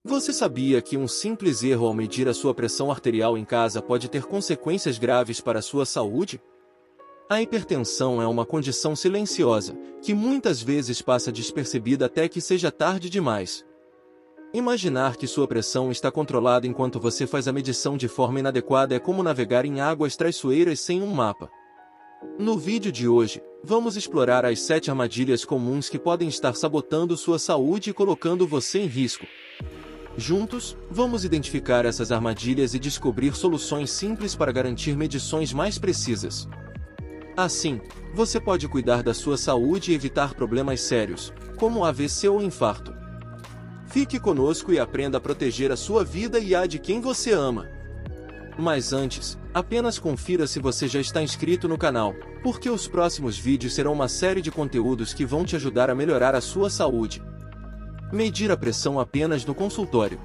Você sabia que um simples erro ao medir a sua pressão arterial em casa pode ter consequências graves para a sua saúde? A hipertensão é uma condição silenciosa, que muitas vezes passa despercebida até que seja tarde demais. Imaginar que sua pressão está controlada enquanto você faz a medição de forma inadequada é como navegar em águas traiçoeiras sem um mapa. No vídeo de hoje, vamos explorar as 7 armadilhas comuns que podem estar sabotando sua saúde e colocando você em risco. Juntos, vamos identificar essas armadilhas e descobrir soluções simples para garantir medições mais precisas. Assim, você pode cuidar da sua saúde e evitar problemas sérios, como AVC ou infarto. Fique conosco e aprenda a proteger a sua vida e a de quem você ama. Mas antes, apenas confira se você já está inscrito no canal, porque os próximos vídeos serão uma série de conteúdos que vão te ajudar a melhorar a sua saúde. Medir a pressão apenas no consultório.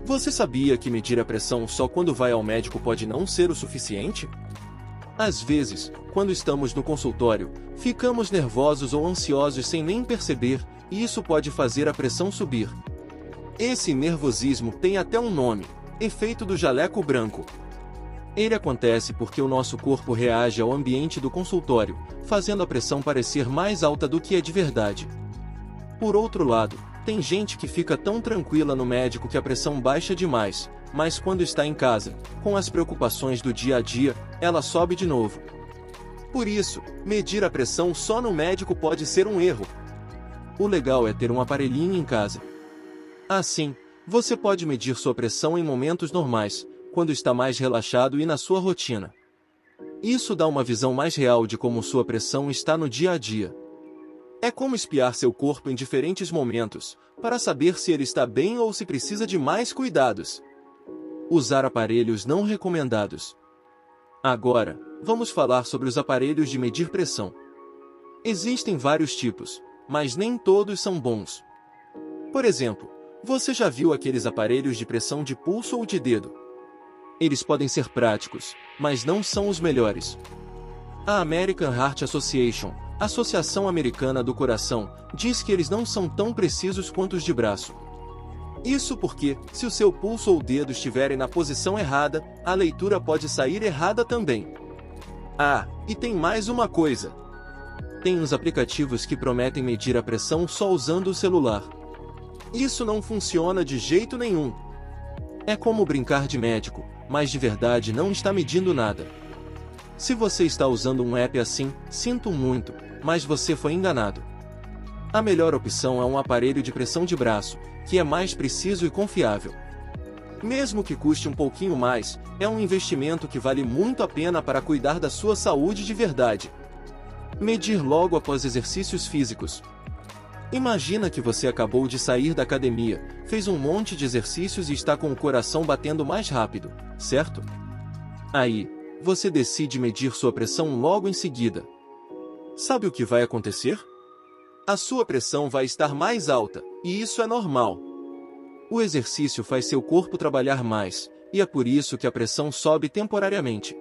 Você sabia que medir a pressão só quando vai ao médico pode não ser o suficiente? Às vezes, quando estamos no consultório, ficamos nervosos ou ansiosos sem nem perceber, e isso pode fazer a pressão subir. Esse nervosismo tem até um nome: efeito do jaleco branco. Ele acontece porque o nosso corpo reage ao ambiente do consultório, fazendo a pressão parecer mais alta do que é de verdade. Por outro lado, tem gente que fica tão tranquila no médico que a pressão baixa demais, mas quando está em casa, com as preocupações do dia a dia, ela sobe de novo. Por isso, medir a pressão só no médico pode ser um erro. O legal é ter um aparelhinho em casa. Assim, você pode medir sua pressão em momentos normais, quando está mais relaxado e na sua rotina. Isso dá uma visão mais real de como sua pressão está no dia a dia. É como espiar seu corpo em diferentes momentos, para saber se ele está bem ou se precisa de mais cuidados. Usar aparelhos não recomendados. Agora, vamos falar sobre os aparelhos de medir pressão. Existem vários tipos, mas nem todos são bons. Por exemplo, você já viu aqueles aparelhos de pressão de pulso ou de dedo? Eles podem ser práticos, mas não são os melhores. A American Heart Association, Associação Americana do Coração, diz que eles não são tão precisos quanto os de braço. Isso porque, se o seu pulso ou dedo estiverem na posição errada, a leitura pode sair errada também. Ah, e tem mais uma coisa. Tem uns aplicativos que prometem medir a pressão só usando o celular. Isso não funciona de jeito nenhum. É como brincar de médico, mas de verdade não está medindo nada. Se você está usando um app assim, sinto muito, mas você foi enganado. A melhor opção é um aparelho de pressão de braço, que é mais preciso e confiável. Mesmo que custe um pouquinho mais, é um investimento que vale muito a pena para cuidar da sua saúde de verdade. Medir logo após exercícios físicos. Imagina que você acabou de sair da academia, fez um monte de exercícios e está com o coração batendo mais rápido, certo? Aí, você decide medir sua pressão logo em seguida. Sabe o que vai acontecer? A sua pressão vai estar mais alta, e isso é normal. O exercício faz seu corpo trabalhar mais, e é por isso que a pressão sobe temporariamente.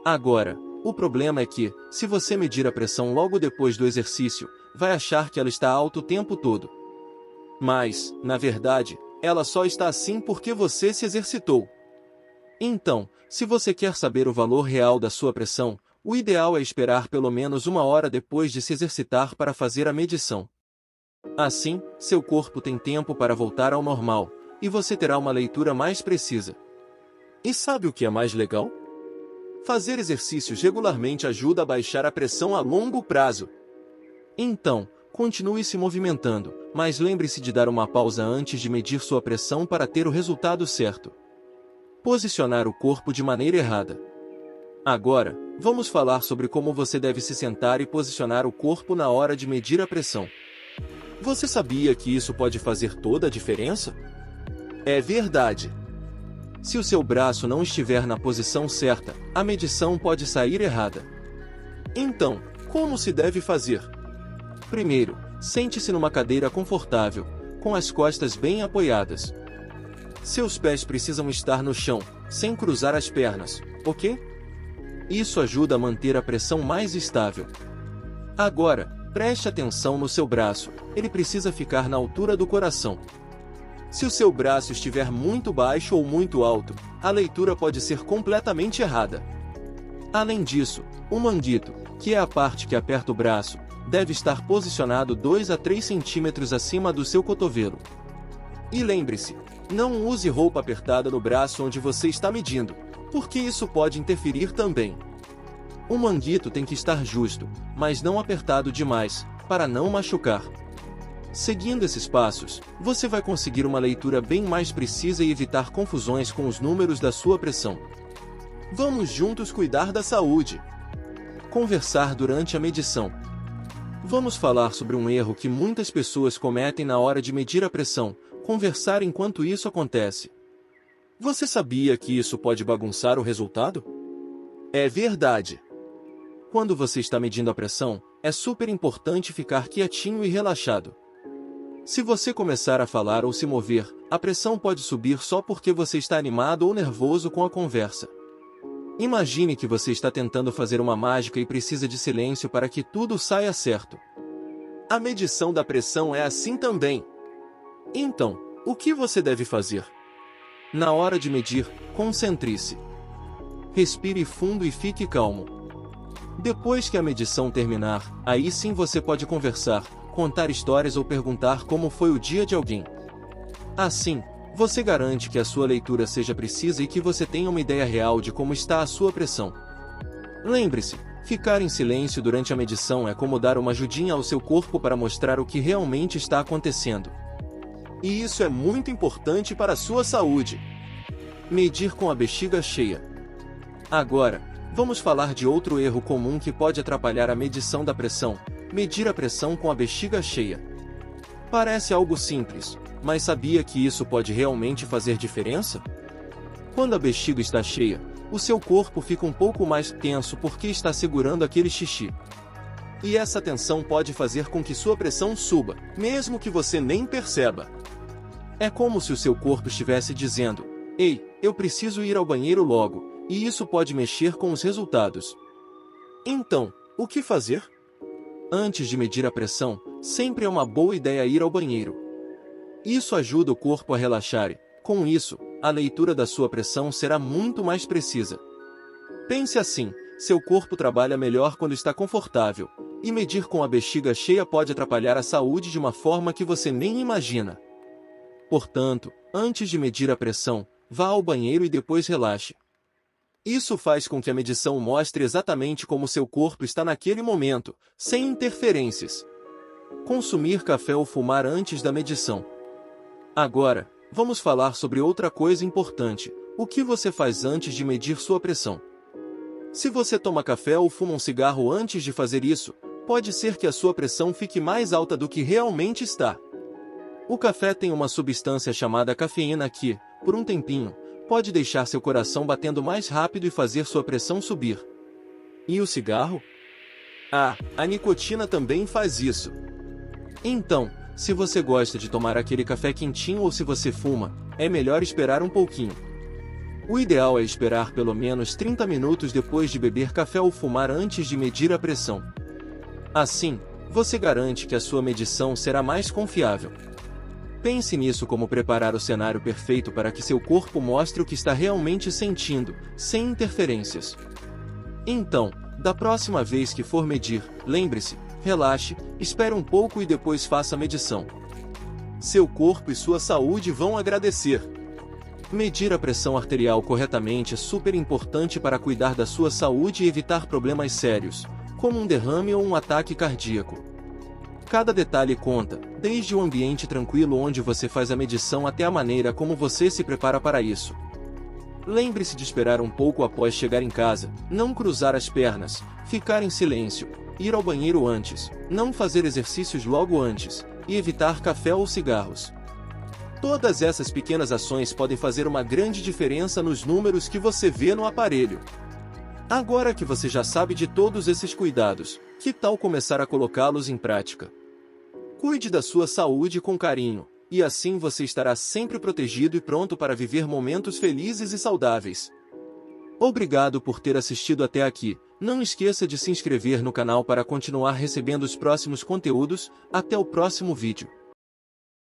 Agora, o problema é que, se você medir a pressão logo depois do exercício, vai achar que ela está alta o tempo todo. Mas, na verdade, ela só está assim porque você se exercitou. Então, se você quer saber o valor real da sua pressão, o ideal é esperar pelo menos 1 hora depois de se exercitar para fazer a medição. Assim, seu corpo tem tempo para voltar ao normal, e você terá uma leitura mais precisa. E sabe o que é mais legal? Fazer exercícios regularmente ajuda a baixar a pressão a longo prazo. Então, continue se movimentando, mas lembre-se de dar uma pausa antes de medir sua pressão para ter o resultado certo. Posicionar o corpo de maneira errada. Agora, vamos falar sobre como você deve se sentar e posicionar o corpo na hora de medir a pressão. Você sabia que isso pode fazer toda a diferença? É verdade. Se o seu braço não estiver na posição certa, a medição pode sair errada. Então, como se deve fazer? Primeiro, sente-se numa cadeira confortável, com as costas bem apoiadas. Seus pés precisam estar no chão, sem cruzar as pernas, ok? Isso ajuda a manter a pressão mais estável. Agora, preste atenção no seu braço, ele precisa ficar na altura do coração. Se o seu braço estiver muito baixo ou muito alto, a leitura pode ser completamente errada. Além disso, o manguito, que é a parte que aperta o braço, deve estar posicionado 2 a 3 centímetros acima do seu cotovelo. E lembre-se, não use roupa apertada no braço onde você está medindo, porque isso pode interferir também. O manguito tem que estar justo, mas não apertado demais, para não machucar. Seguindo esses passos, você vai conseguir uma leitura bem mais precisa e evitar confusões com os números da sua pressão. Vamos juntos cuidar da saúde. Conversar durante a medição. Vamos falar sobre um erro que muitas pessoas cometem na hora de medir a pressão: conversar enquanto isso acontece. Você sabia que isso pode bagunçar o resultado? É verdade. Quando você está medindo a pressão, é super importante ficar quietinho e relaxado. Se você começar a falar ou se mover, a pressão pode subir só porque você está animado ou nervoso com a conversa. Imagine que você está tentando fazer uma mágica e precisa de silêncio para que tudo saia certo. A medição da pressão é assim também. Então, o que você deve fazer? Na hora de medir, concentre-se. Respire fundo e fique calmo. Depois que a medição terminar, aí sim você pode conversar, contar histórias ou perguntar como foi o dia de alguém. Assim, você garante que a sua leitura seja precisa e que você tenha uma ideia real de como está a sua pressão. Lembre-se, ficar em silêncio durante a medição é como dar uma ajudinha ao seu corpo para mostrar o que realmente está acontecendo. E isso é muito importante para a sua saúde. Medir com a bexiga cheia. Agora, vamos falar de outro erro comum que pode atrapalhar a medição da pressão: medir a pressão com a bexiga cheia. Parece algo simples, mas sabia que isso pode realmente fazer diferença? Quando a bexiga está cheia, o seu corpo fica um pouco mais tenso porque está segurando aquele xixi. E essa tensão pode fazer com que sua pressão suba, mesmo que você nem perceba. É como se o seu corpo estivesse dizendo: "Ei, eu preciso ir ao banheiro logo", e isso pode mexer com os resultados. Então, o que fazer? Antes de medir a pressão, sempre é uma boa ideia ir ao banheiro. Isso ajuda o corpo a relaxar e, com isso, a leitura da sua pressão será muito mais precisa. Pense assim: seu corpo trabalha melhor quando está confortável, e medir com a bexiga cheia pode atrapalhar a saúde de uma forma que você nem imagina. Portanto, antes de medir a pressão, vá ao banheiro e depois relaxe. Isso faz com que a medição mostre exatamente como seu corpo está naquele momento, sem interferências. Consumir café ou fumar antes da medição. Agora, vamos falar sobre outra coisa importante: o que você faz antes de medir sua pressão. Se você toma café ou fuma um cigarro antes de fazer isso, pode ser que a sua pressão fique mais alta do que realmente está. O café tem uma substância chamada cafeína que, por um tempinho, pode deixar seu coração batendo mais rápido e fazer sua pressão subir. E o cigarro? A nicotina também faz isso. Então, se você gosta de tomar aquele café quentinho ou se você fuma, é melhor esperar um pouquinho. O ideal é esperar pelo menos 30 minutos depois de beber café ou fumar antes de medir a pressão. Assim, você garante que a sua medição será mais confiável. Pense nisso como preparar o cenário perfeito para que seu corpo mostre o que está realmente sentindo, sem interferências. Então, da próxima vez que for medir, lembre-se, relaxe, espere um pouco e depois faça a medição. Seu corpo e sua saúde vão agradecer. Medir a pressão arterial corretamente é super importante para cuidar da sua saúde e evitar problemas sérios, como um derrame ou um ataque cardíaco. Cada detalhe conta, desde o ambiente tranquilo onde você faz a medição até a maneira como você se prepara para isso. Lembre-se de esperar um pouco após chegar em casa, não cruzar as pernas, ficar em silêncio, ir ao banheiro antes, não fazer exercícios logo antes, e evitar café ou cigarros. Todas essas pequenas ações podem fazer uma grande diferença nos números que você vê no aparelho. Agora que você já sabe de todos esses cuidados, que tal começar a colocá-los em prática? Cuide da sua saúde com carinho, e assim você estará sempre protegido e pronto para viver momentos felizes e saudáveis. Obrigado por ter assistido até aqui. Não esqueça de se inscrever no canal para continuar recebendo os próximos conteúdos. Até o próximo vídeo.